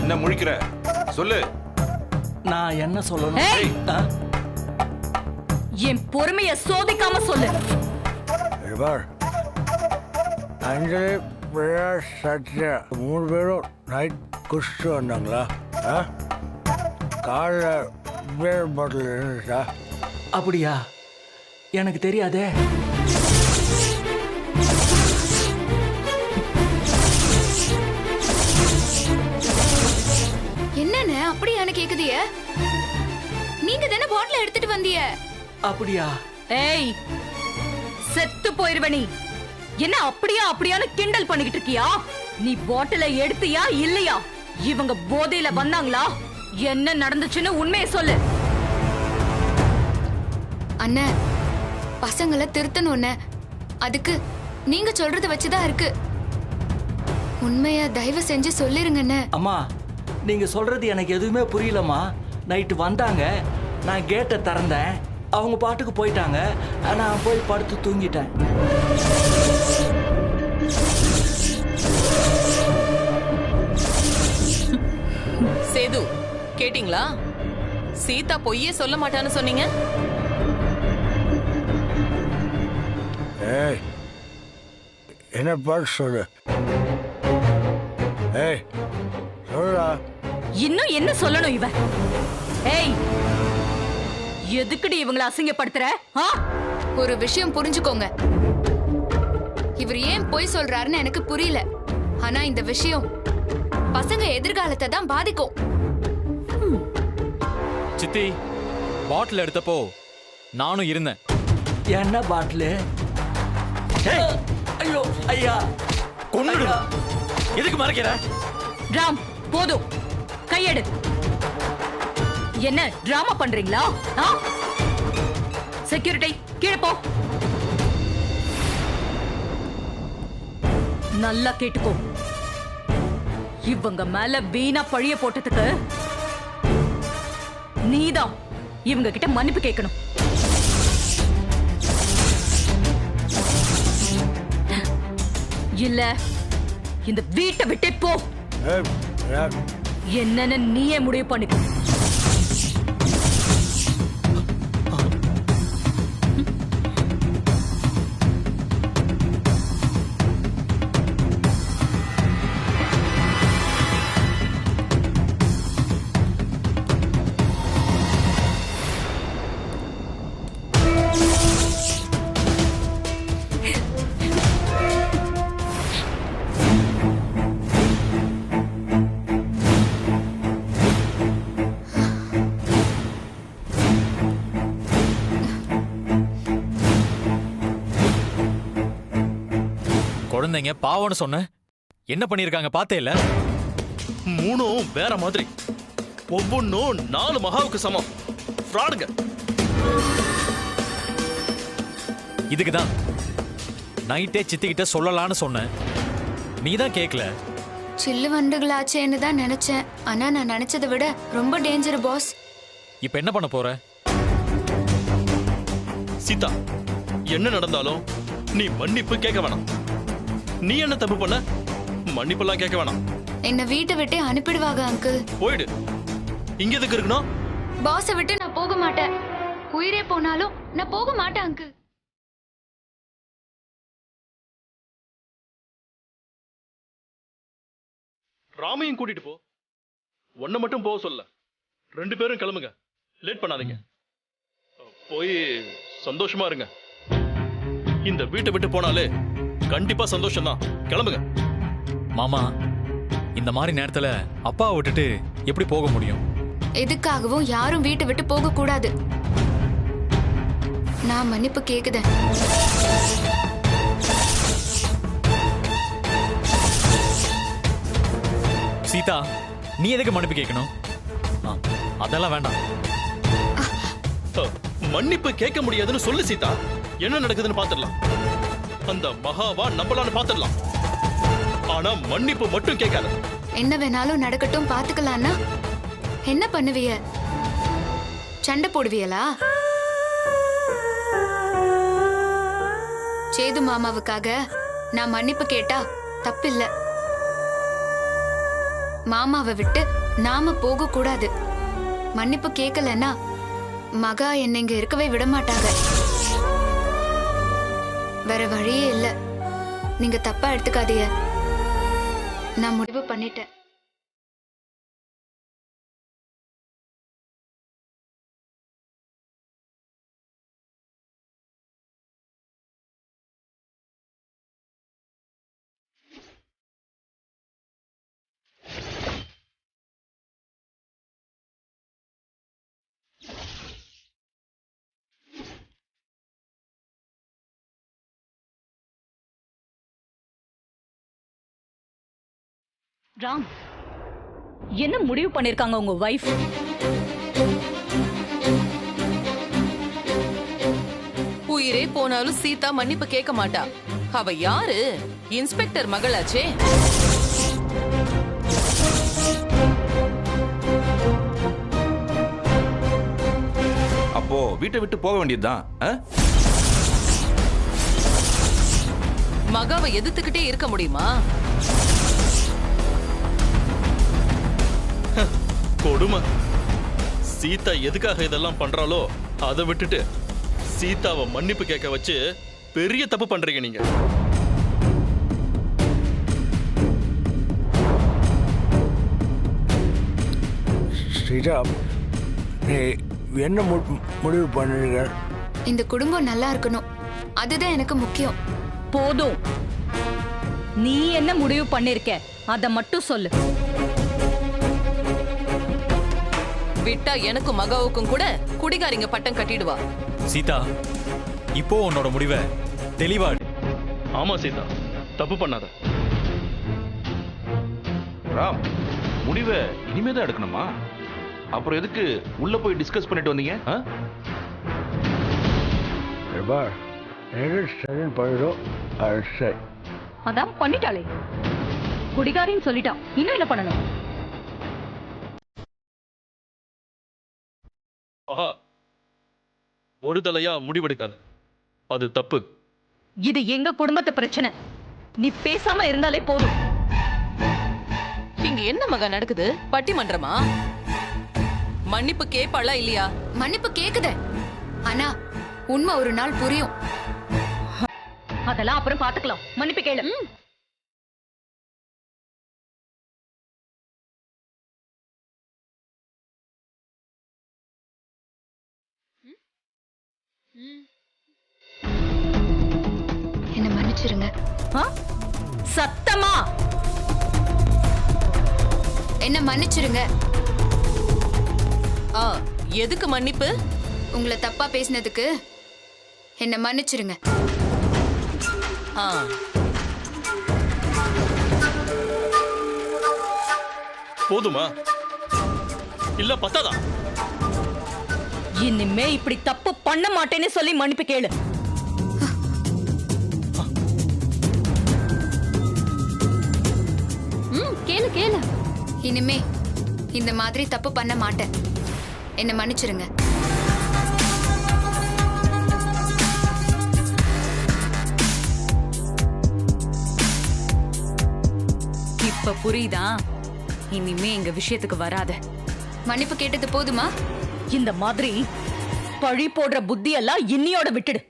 என்ன முழிக்கிற? சொல்லு. நான் என்ன சொல்லணும்? என் பொறுமைய சோதிக்காம சொல்லு. அஞ்சலி, பிரியா, சத்யா 3 பேரும் நைட் குடிச்சிட்டு வந்தாங்களா? காலைல பியர் பாட்டில் இருந்துச்சா? அப்படியா? எனக்கு தெரியாதே. என்னன்னு அப்படியான கேக்குதிய? நீங்க தானே பாட்டில் எடுத்துட்டு வந்தீங்க. அப்படியா? ஏய், செத்து போயிருவ நீ. என்ன அப்படியான்னு கிண்டல் பண்ணிக்கிட்டு இருக்கியா? நீ பாட்டில எடுத்தியா இல்லையா? இவங்க போதையில வந்தாங்களா? என்ன நடந்துச்சுன்னு உண்மையை சொல்லு. அண்ணா, பசங்களை திருத்தணும்னு அதுக்கு நீங்க சொல்றத வச்சுதான் இருக்கு. உண்மையா தயவு செஞ்சு சொல்லிருங்கண்ணே. அம்மா, நீங்க சொல்றது எனக்கு எதுவுமே புரியலம்மா. நைட்டு வந்தாங்க, நான் கேட்டை திறந்தேன், அவங்க பாட்டுக்கு போயிட்டாங்க. நான் போய் படுத்து தூங்கிட்டேன். சேது, கேட்டிங்களா? சீதா பொய்யே சொல்ல மாட்டான்னு சொன்னீங்க. ஏய், என்ன பாட்டு சொல்லு. ஏய், சொல்லுடா. இன்னும் என்ன சொல்லணும் இவன்? ஏய், எதுக்குடி இவங்களை அசிங்கப்படுத்துற? ஒரு விஷயம் புரிஞ்சுக்கோங்க. இவர் ஏன் பொய் சொல்றாருன்னு எனக்கு புரியல. ஆனா இந்த விஷயம் பசங்க எதிர்காலத்தை தான் பாதிக்கும். சித்தி, பாட்டில் எடுத்தப்போ நானும் இருந்தேன். என்ன பாட்டிலு? ஐயோ ஐயா, கொன்னுடு. எதுக்கு மறைக்கிற? ராம், போதும், கையெடு. என்ன டிராமா பண்றீங்களா? செக்யூரிட்டி, கீழே போ. நல்லா கேட்டுக்கோ. இவங்க மேல வீணா பழிய போட்டதுக்கு நீதான் இவங்க கிட்ட மன்னிப்பு கேட்கணும். இல்ல இந்த வீட்டை விட்டே போ. என்னன்னு நீயே முடிவு பண்ணிக்கோ. குழந்தைங்க பாவம்னு சொன்ன, என்ன பண்ணிருக்காங்க பார்த்தே இல்ல? 3 வேற மாதிரி, ஒவ்வொன்னும் 4 மகாவுக்கு சமம். ஃப்ராடுங்க. இதுக்குதான் நைட்டே சித்திக்கிட்ட சொல்லலான்னு சொன்னேன், நீதான் கேட்கல. சில்லு வண்டுகளாச்சேன்னு தான் நினைச்சேன். ஆனா நான் நினைச்சதை விட ரொம்ப டேஞ்சர் பாஸ். இப்ப என்ன பண்ண போற? சீதா, என்ன நடந்தாலும் நீ மன்னிப்பு கேட்க வேணாம். நீ என்ன தப்பு பண்ண? மன்னிப்பெல்லாம் கேட்க வேணாம். என்ன வீட்டை விட்டு அனுப்பிடுவாங்க அங்கிள். போயிடு. இங்க எதுக்கு இருக்கணும்? பாஸை விட்டு நான் போக மாட்டேன். உயிரே போனாலும் நான் போக மாட்டேன் அங்கிள். ராமையும் கூட்டிட்டு போ. ஒன்ன மட்டும் போக சொல்ல. 2 பேரும் கிளம்புங்க. லேட் பண்ணாதீங்க. போய் சந்தோஷமா இருங்க. இந்த வீட்டை விட்டு போனாலே கண்டிப்பா சந்தோஷம் தான். கிளம்புங்க. மாமா, இந்த மாதிரி நேரத்துல அப்பாவை விட்டுட்டு எப்படி போக முடியும்? எதுக்காகவும் யாரும் வீட்டை விட்டு போக கூடாது. நான் மன்னிப்பு கேக்குதேன். சீதா, நீ எதுக்கு மன்னிப்பு கேட்கணும்? அதெல்லாம் வேண்டாம். மன்னிப்பு கேட்க முடியாதுன்னு சொல்லு சீதா. என்ன நடக்குதுன்னு பாத்துடலாம். அந்த மகாவா நம்பலான்னு பாத்துடலாம். ஆனா மன்னிப்பு மட்டும் கேட்காத. என்ன வேணாலும் நடக்கட்டும், பாத்துக்கலாம்னா என்ன பண்ணுவிய? சண்டை போடுவியலா? சேது மாமாவுக்காக நான் மன்னிப்பு கேட்டா தப்பில்ல. மாமாவை விட்டு நாம போக கூடாது. மன்னிப்பு கேட்கலன்னா மகா என்னை இங்க இருக்கவே விட மாட்டாங்க. வேற வழியே இல்ல. நீங்க தப்பா எடுத்துக்காதீங்க. நான் முடிவு பண்ணிட்டேன். ராம், என்ன முடிவு பண்ணிருக்காங்க உங்க வைஃப்? உயிரே போனாலும் சீதா மன்னிப்பு கேட்க மாட்டா. அவ யாரு? இன்ஸ்பெக்டர் மகளாச்சே. அப்போ வீட்டை விட்டு போக வேண்டியதுதான். மகாவை எதிர்த்துக்கிட்டே இருக்க முடியுமா? கொடுமை. சீதா எதுக்காக இதெல்லாம் பண்றாளோ அதை விட்டுட்டு சீதாவை மன்னிப்பு கேட்க வச்சு பெரிய தப்பு பண்றீங்க நீங்க. சீதா, நீ என்ன முடிவு பண்ணுறீங்க? இந்த குடும்பம் நல்லா இருக்கணும், அதுதான் எனக்கு முக்கியம். போதும். நீ என்ன முடிவு பண்ணிருக்க அத மட்டும் சொல்லு. விட்டா எனக்கும் மகாவுக்கும் கூட குடிகாரிங்க பட்டம் கட்டிடுவா. சீதா, இப்போ உன்னோட முடிவை தெளிவா எடு. ஆமா சீதா, தப்பு பண்ணாத. ராம், முடிவை இனிமேதான் எடுக்கணுமா? அப்புறம் எதுக்கு உள்ள போய் டிஸ்கஸ் பண்ணிட்டு வந்தீங்க? சரி போயிடும். அது சரி. அதான் பண்ணிட்டாளே, குடிகாரின்னு சொல்லிட்டான். இன்னும் என்ன பண்ணணும்? ஆஹா, ஒரு தலையா முடிவெடுக்காத, அது தப்பு. இது எங்க குடும்பத்து பிரச்சனை. நீ பேசாம இருந்தாலே போதும். இங்க என்ன மகா நடக்குது? பட்டிமன்றமா? மன்னிப்பு கேட்பாளா இல்லையா? மன்னிப்பு கேக்குத, ஆனா உண்மை ஒரு நாள் புரியும். அதெல்லாம் அப்புறம் பாத்துக்கலாம். மன்னிப்பு கேளு. என்ன மன்னிச்சிருங்க. சத்தமா என்ன மன்னிச்சிருங்க. எதுக்கு மன்னிப்பு? உங்களை தப்பா பேசினதுக்கு என்ன மன்னிச்சிருங்க. போதுமா இல்ல பத்தாதா? இனிமே இப்படி தப்பு பண்ண மாட்டேன்னு சொல்லி மன்னிப்பு கேளு. கேளு கேளு. இனிமே இந்த மாதிரி தப்பு பண்ண மாட்டேன். என்ன மன்னிச்சிருங்க. இப்ப புரியுதா? இனிமே எங்க விஷயத்துக்கு வராத. மன்னிப்பு கேட்டது போதுமா? இந்த மாதிரி பழி போடுற புத்தி எல்லாம் இன்னியோட விட்டுடு.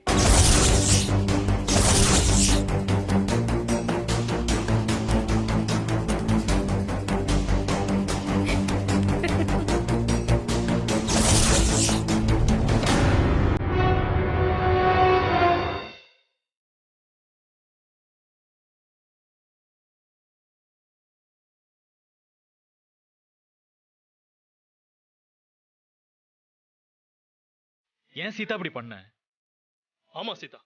ஏன் சீதா அப்படி பண்ண? ஆமா சீதா,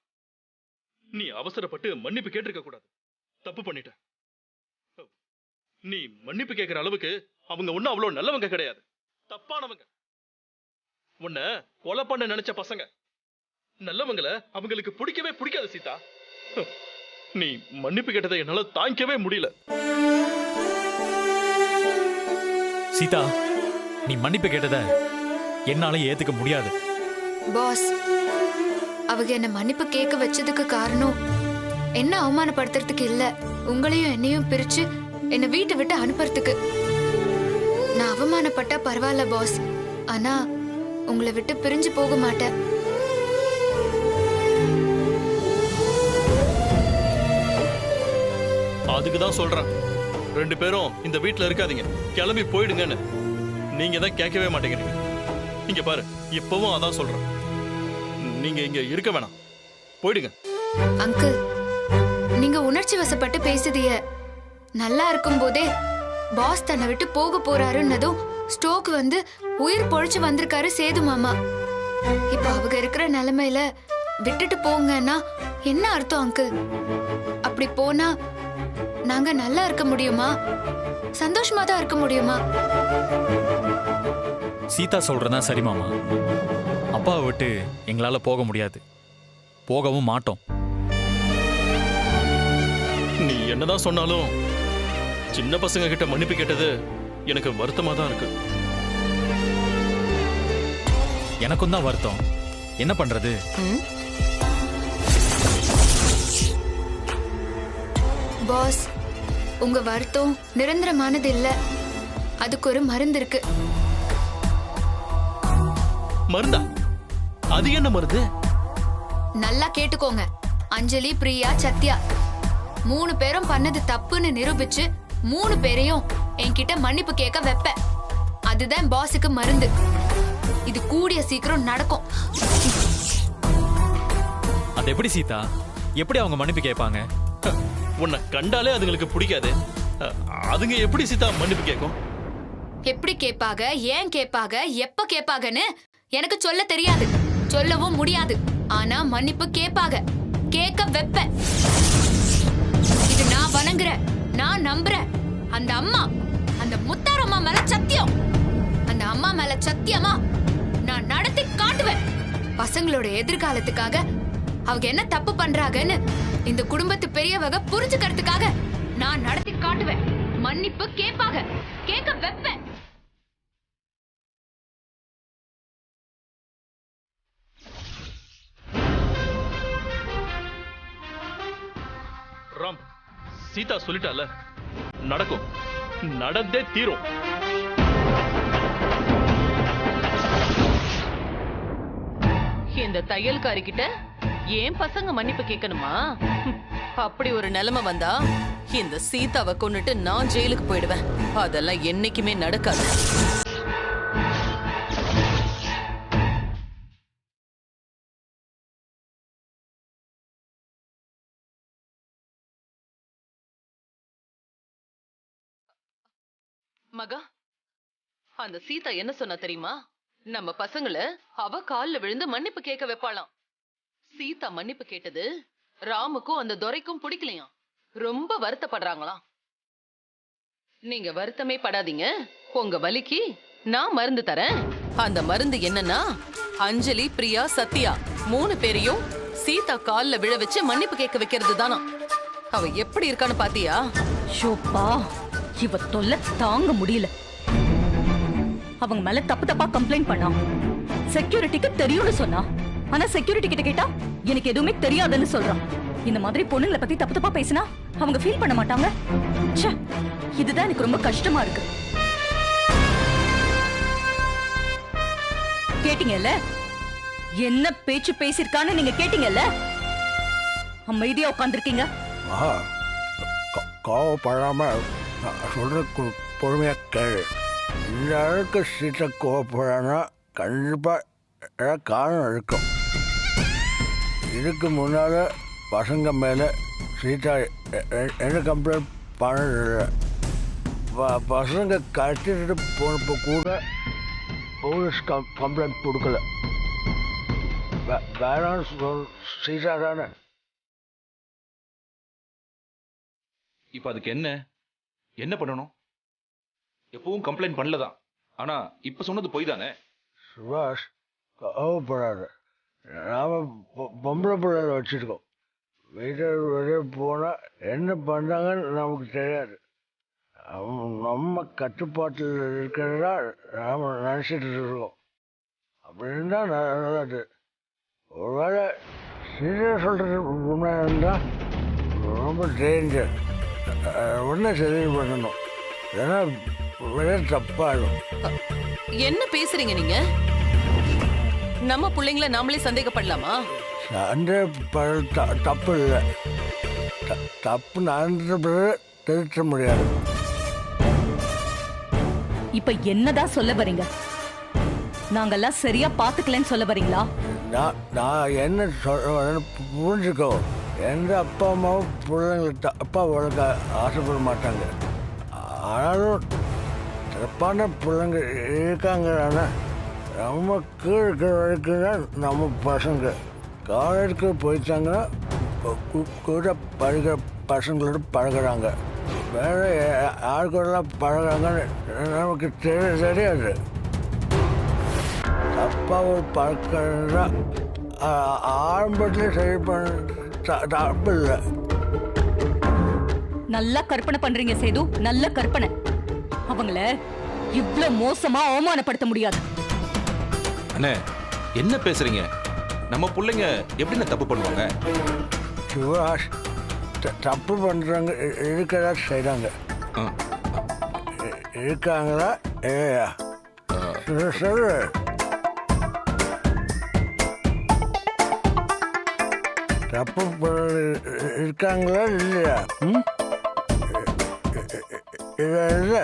நீ அவசரப்பட்டு மன்னிப்பு கேட்டிருக்க கூடாது. தப்பு பண்ணிட்ட. நீ மன்னிப்பு கேட்கிற அளவுக்கு அவங்க ஒன்னும் அவ்வளவு நல்லவங்க கிடையாது, தப்பானவங்க. உன்னை கொலை பண்ண நினைச்ச பசங்க. நல்லவங்களை அவங்களுக்கு பிடிக்கவே பிடிக்காது சீதா. நீ மன்னிப்பு கேட்டதை என்னால தாங்கிக்கவே முடியல. சீதா, நீ மன்னிப்பு கேட்டத என்னால ஏத்துக்க முடியாது. பாஸ், அவங்க என்ன மன்னிப்பு கேட்க வச்சதுக்கு காரணம் என்ன அவமானப்படுத்துறதுக்கு இல்ல, உங்களையும் என்னையும் பிரிச்சு என்ன வீட்டை விட்டு அனுப்புறதுக்கு. அவமானப்பட்டா பரவாயில்ல பாஸ், ஆனா உங்களை விட்டு பிரிஞ்சு போக மாட்டேன். அதுக்கு தான் சொல்றேன், 2 பேரும் இந்த வீட்டுல இருக்காதீங்க, கிளம்பி போயிடுங்கன்னு. நீங்க தான் கேட்கவே மாட்டேங்கிறீங்க. இங்க பாரு, இப்பவும் அதான் சொல்றேன், நீங்க இங்க இருக்க வேணாம், போயிடுங்க. அங்கிள், நீங்க உணர்ச்சி வசப்பட்டு பேசுதிய. நல்லா இருக்கும் போதே பாஸ் தன்னை விட்டு போக போறாருன்னதும் ஸ்டோக் வந்து உயிர் பொழைச்சு வந்திருக்காரு சேது மாமா. இப்ப அவங்க இருக்கிற நிலைமையில விட்டுட்டு போங்கன்னா என்ன அர்த்தம் அங்கிள்? அப்படி போனா நாங்க நல்லா இருக்க முடியுமா? சந்தோஷமா தான் இருக்க முடியுமா? சீதா சொல்றதா சரி மாமா. அப்பாவை விட்டு எங்களால போக முடியாது, போகவும் மாட்டோம். நீ என்னதான் சொன்னாலும் சின்ன பசங்க கிட்ட மன்னிப்பு கேட்டது எனக்கு வருத்தமா தான் இருக்கு. எனக்கும் தான் வருத்தம், என்ன பண்றது? பாஸ், உங்க வருத்தம் நிரந்தரமானது இல்ல, அதுக்கு ஒரு மருந்து இருக்கு. மருந்தா? அது என்ன மருந்து? நல்லா கேட்டுக்கோங்க. அஞ்சலி, பிரியா, சத்யா 3 பேரும் பண்ணது தப்புன்னு நிரூபிச்சு 3 பேரையும் என்கிட்ட மன்னிப்பு கேட்க வைப்பேன். அதுதான் பாஸுக்கு மருந்து. இது கூடிய சீக்கிரம் நடக்கும். அது எப்படி சீதா? எப்படி அவங்க மன்னிப்பு கேட்பாங்க? உன்னை கண்டாலே அதுங்களுக்கு பிடிக்காது. அதுங்க எப்படி சீதா மன்னிப்பு கேட்கும்? எப்படி கேட்பாங்க, ஏன் கேட்பாங்க, எப்ப கேட்பாங்கன்னு எனக்கு சொல்ல தெரியாது, சொல்லவும் முடியாது. ஆனா மன்னிப்பு கேட்பாங்க, கேட்க வைப்பேன். இது நான் வணங்குறேன், நான் நம்புறேன். அந்த அம்மா, அந்த முத்தாரம்மா மேல சத்தியம், அந்த அம்மா மேல சத்தியமா நான் நடத்தி காட்டுவேன். பசங்களோட எதிர்காலத்துக்காக அவங்க என்ன தப்பு பண்றாங்கன்னு இந்த குடும்பத்து பெரியவங்க புரிஞ்சுக்கிறதுக்காக நான் நடத்தி காட்டுவேன். மன்னிப்பு கேட்பாங்க, கேட்க வைப்பேன். ராம், சீதா சொல்லிட்டால, நடக்கும், நடந்தே தீரும். இந்த தையல்காரி கிட்ட ஏன் பசங்க மன்னிப்பு கேட்கணுமா? அப்படி ஒரு நிலைமை வந்தா இந்த சீதாவை கொன்னுட்டு நான் ஜெயிலுக்கு போயிடுவேன். அதெல்லாம் என்னைக்குமே நடக்காது. மகா, அந்த சீதா என்ன சொன்னா தெரியுமா? நம்ம பசங்களை அவ கால்ல விழுந்து மன்னிப்பு கேட்க வைப்பாளாம். சீதா மன்னிப்பு கேட்டது ராமுக்கும் அந்த துரைக்கும் பிடிக்கலையாம். ரொம்ப வருத்தப்படுறாங்களாம். நீங்க வருத்தமே படாதீங்க, உங்க வலிக்கு நான் மருந்து தரேன். அந்த மருந்து என்னன்னா, அஞ்சலி, பிரியா, சத்யா 3 பேரையும் சீதா கால்ல விழ வச்சு மன்னிப்பு கேட்க வைக்கிறது தானா. அவ எப்படி இருக்கான்னு பாத்தியா? ஷோப்பா, இவ தொல்லை தாங்க முடியல. அவங்க மேல தப்பு தப்பா கம்ப்ளைண்ட் பண்ணா. செக்யூரிட்டிக்கு தெரியும்னு சொன்னா, ஆனா செக்யூரிட்டி கிட்ட கேட்டா எனக்கு எதுவுமே தெரியாதுன்னு சொல்றான். இந்த மாதிரி பொண்ணுங்களை பத்தி தப்பு தப்பா பேசினா அவங்க ஃபீல் பண்ண மாட்டாங்க? ச்சே, இதுதான் எனக்கு ரொம்ப கஷ்டமா இருக்கு. கேட்டீங்கல்ல, என்ன பேச்சு பேசிருக்கான்னு நீங்க கேட்டீங்கல்ல? அமைதியா உட்கார்ந்துருக்கீங்க. கோவப்படாம சொல்ற பொறுமையா கேளு. இந்த அளவுக்கு சீட்டை கோவப்படானா கண்டிப்பா காரணம் இருக்கும். இதுக்கு முன்னால பசங்க மேல சீட்டா என்ன கம்ப்ளைண்ட் பண்ணதில்லை. பசங்க கட்டிட்டு போனப்போ கூட போலீஸ் கம்ப்ளைண்ட் கொடுக்கல. வேற சீட்டா தானே. இப்ப அதுக்கு என்ன பண்ணணும்? எப்பவும் கம்ப்ளைண்ட் பண்ணலதான், ஆனா இப்ப சொன்னது போய் தானே. சுபாஷ், கோவப்படாத. நாம பொம்பளை பிள்ளை வச்சிருக்கோம். வீட்டில் வெளியே போனால் என்ன பண்ணுறாங்கன்னு நமக்கு தெரியாது. நம்ம கட்டுப்பாட்டில் இருக்கிறதா நாம் நினச்சிட்டு இருக்கோம். அப்படி இருந்தால் நல்லது. ஒருவேளை சீரியஸ் சொல்கிறது உண்மையாக இருந்தால் ரொம்ப டேஞ்சர். உடனே சரி பண்ணணும். ஏன்னா விட தப்பாயிடும். என்ன பேசுறீங்க நீங்க? நம்ம பிள்ளைங்கள நாமளே சந்தேகப்படலாமா? சண்டை தப்பு இல்லை. தப்பு நடந்த பிறகு திருத்த முடியாது. இப்ப என்னதான் சொல்ல வரீங்க? நாங்கெல்லாம் சரியா பாத்துக்கலன்னு சொல்ல வரீங்களா? நான் என்ன சொல்றேன்னு புரிஞ்சுக்கோ. எந்த அப்பா அம்மாவும் பிள்ளைங்களை தப்பா வளர்க்க ஆசைப்பட மாட்டாங்க. ஆனாலும் தப்பான பிள்ளைங்க இருக்காங்கன்னா நம்ம கீழே இருக்கிற வரைக்கும் தான் நம்ம பசங்க. காலேஜுக்கு போயிட்டாங்கன்னா கூட படிக்கிற பசங்களோட பழகுறாங்க. வேற யாருக்கெல்லாம் பழகுறாங்கன்னு நமக்கு தெரியாது. தப்பா ஒரு பழக்கம்னா ஆரம்பத்திலே சரி பண்ண தப்பு இல்லை. நல்லா கற்பனை பண்றீங்க சேது, நல்ல கற்பனை. அவங்கள இவ்ளோ மோசமா அவமானப்படுத்த முடியாது. அண்ணே என்ன பேசுறீங்க? நம்ம பிள்ளைங்க எப்படின்னு தப்பு பண்ணுவாங்க? சிவராஜ் தப்பு பண்றவங்க இருக்கதா செய்றாங்க. இருக்காங்களா? ஏயா சொல்லு. தப்பு இருக்காங்களா இல்லையா? இல்லை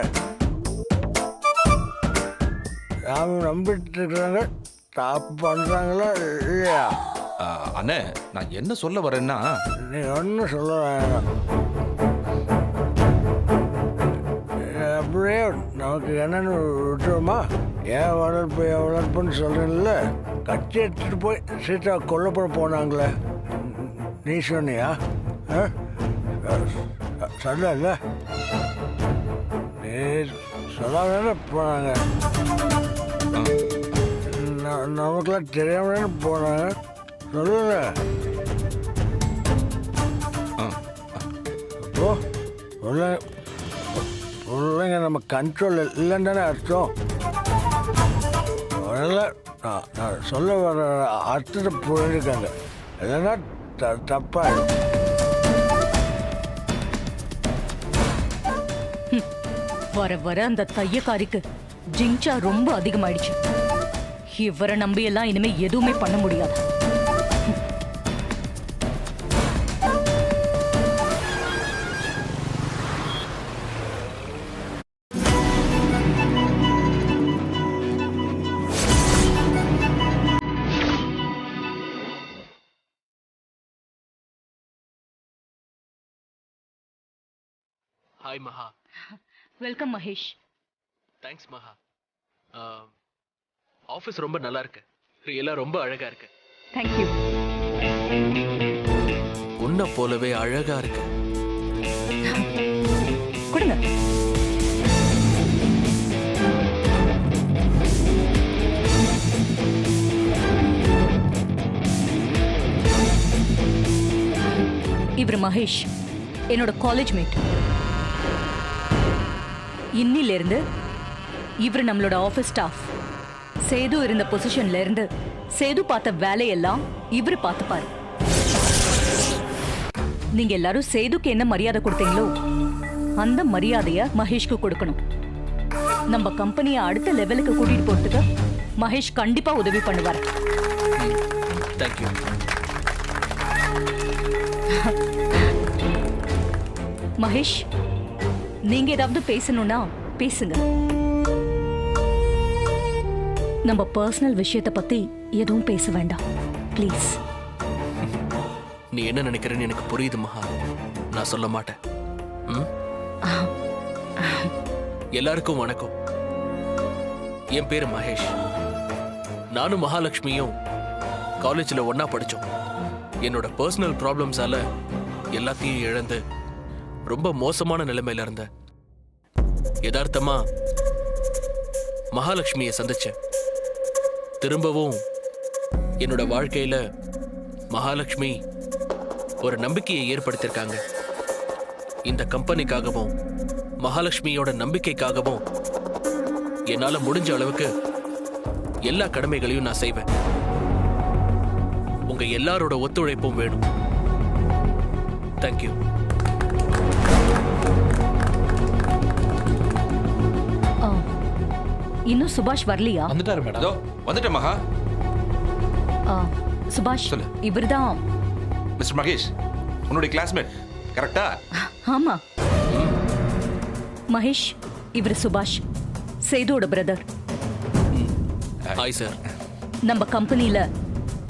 நாம நம்பிட்டு இருக்கிறாங்க. தப்பு பண்றாங்களா இல்லையா? அண்ணே நான் என்ன சொல்ல வரேன்னா, நீ ஒன்றும் சொல்ல வேணாம். அப்படியே நமக்கு என்னன்னு விட்டுருமா? ஏன் வளர்ப்புன்னு சொல்றேன்ல. கட்சி எடுத்துட்டு போய் சீட்டா கொல்லப்பட போனாங்களே, நீ சொன்னியா? சொல்லல, நீ சொல்லாம போனாங்க. நமக்குலாம் தெரியாம போனாங்க. சொல்லுங்க. அப்போ பிள்ளைங்க நம்ம கண்ட்ரோல் இல்லைன்னு தானே அர்த்தம். நான் சொல்ல வர அர்த்தத்தை புரிஞ்சுக்காங்க. இல்லைன்னா தப்பாயிடும். வர வர அந்த தையக்காரிக்கு ஜிங்சா ரொம்ப அதிகமாயிடுச்சு. இவரை நம்பி எல்லாம் இனிமே எதுவுமே பண்ண முடியாது. ஹாய் மகா. வெல்கம் மகேஷ். தேங்க்ஸ் மகா. ஆஃபீஸ் ரொம்ப நல்லா இருக்கு. ரியலா ரொம்ப அழகா இருக்கு. தேங்க்யூ. உன்னை போலவே அழகா இருக்கு. கொடுங்க. இவர் மகேஷ், என்னோட காலேஜ் மேட். இன்னில இருந்து இவர் நம்மளோட ஆபீஸ் ஸ்டாஃப். சேது இருந்த பொசிஷன்ல இருந்து சேது பார்த்த வேலையெல்லாம் இவர் பார்த்துப்பாரு. நீங்க எல்லாரும் சேதுக்கு என்ன மரியாதை கொடுத்தீங்களோ அந்த மரியாதைய மகேஷ்க்கு கொடுக்கணும். நம்ம கம்பெனியை அடுத்த லெவலுக்கு கூட்டிட்டு போறதுக்கு மகேஷ் கண்டிப்பா உதவி பண்ணுவார். தேங்க்யூ. மகேஷ், நீங்க ஏதாவது பேசணும்னா பேசுங்க. நம்ம பர்சனல் விஷயத்தை பத்தி எதுவும் பேச வேண்டாம் ப்ளீஸ். நீ என்ன நினைக்கிறேன்னு எனக்கு புரியுது மகா. நான் சொல்ல மாட்டேன். எல்லாருக்கும் வணக்கம். என் பேரு மகேஷ். நானும் மகாலட்சுமியும் காலேஜ்ல ஒன்னா படிச்சோம். என்னோட பர்சனல் ப்ராப்ளம்ஸால எல்லாத்தையும் இழந்து ரொம்ப மோசமான நிலைமையில இருந்த யதார்த்தமா மகாலட்சுமியை சந்திச்சேன். திரும்பவும் என்னோட வாழ்க்கையில மகாலட்சுமி ஒரு நம்பிக்கையை ஏற்படுத்தியிருக்காங்க. இந்த கம்பெனிக்காகவும் மகாலட்சுமியோட நம்பிக்கைக்காகவும் என்னால முடிஞ்ச அளவுக்கு எல்லா கடமைகளையும் நான் செய்வேன். உங்க எல்லாரோட ஒத்துழைப்பும் வேணும். தேங்க்யூ. இன்னும் சுபாஷ் வரலையா? வந்துட்டாரு மேடம். அதோ வந்துட்டேன் மகா. ஆ, சுபாஷ் சொல்லு. இவர்தான். மிஸ்டர் மகேஷ், உன்னுடைய கிளாஸ்மேட் கரெக்டா? ஆமா மகேஷ், இவர் சுபாஷ், சேதுவோட பிரதர். Hi sir. நம்ம கம்பெனில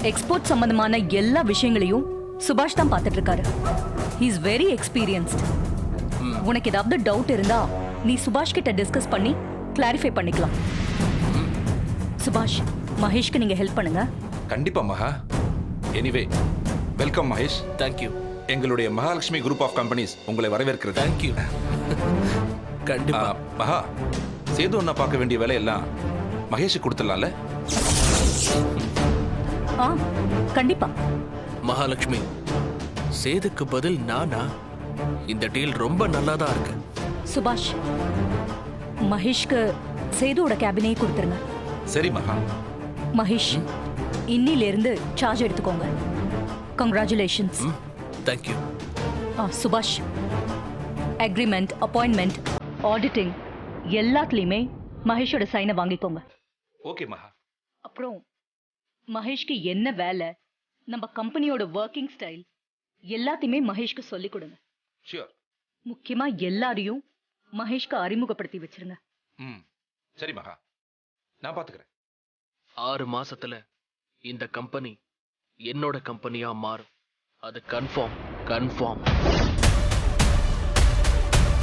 எக்ஸ்போர்ட் சம்பந்தமான எல்லா விஷயங்களையும் சுபாஷ் தான் பார்த்துட்டு இருக்காரு. He is very experienced. உனக்கு ஏதாவது டவுட் இருந்தா நீ சுபாஷ் கிட்ட டிஸ்கஸ் பண்ணி கிளாரிஃபை பண்ணிக்கலாம். சுபாஷ், மகேஷ்க்கு நீங்க ஹெல்ப் பண்ணுங்க. கண்டிப்பா மகா. Anyway welcome Mahesh. தேங்க்யூ. எங்களுடைய மகாலட்சுமி குரூப் ஆஃப் கம்பெனிஸ் உங்களை வரவேற்கிறது. தேங்க்யூ. கண்டிப்பா. மகா, சேது ஒன்னா பார்க்க வேண்டிய வேலையெல்லாம் மகேஷுக்கு கொடுத்துடலாம்ல? ஆ, கண்டிப்பா. மகாலட்சுமி, சேதுக்கு பதில் நானா? இந்த டீல் ரொம்ப நல்லா தான் இருக்கு. சுபாஷ், மகேஷ்க்கு சேதுவோட கேபினே கொடுத்துருங்க. சரி மகா. மகேஷ், இன்னில இருந்து சார்ஜ் எடுத்துக்கோங்க. கங்க்ராச்சுலேஷன்ஸ். தேங்க்யூ. சுபாஷ், அக்ரிமெண்ட், அப்பாயின்மெண்ட், ஆடிட்டிங் எல்லாத்துலயுமே மகேஷோட சைனை வாங்கிக்கோங்க. ஓகே மகா. அப்புறம் மகேஷ்க்கு என்ன வேலை, நம்ம கம்பெனியோட ஒர்க்கிங் ஸ்டைல் எல்லாத்தையுமே மகேஷ்க்கு சொல்லிக் கொடுங்க. ஷியோர். முக்கியமா எல்லாரையும் மகேஷ்க்கு அறிமுகப்படுத்தி வச்சிருங்க. சரி மகா, நான் பாத்துக்கிறேன். 6 மாசத்துல இந்த கம்பெனி என்னோட கம்பெனியா மாறும். அது கன்ஃபார்ம்.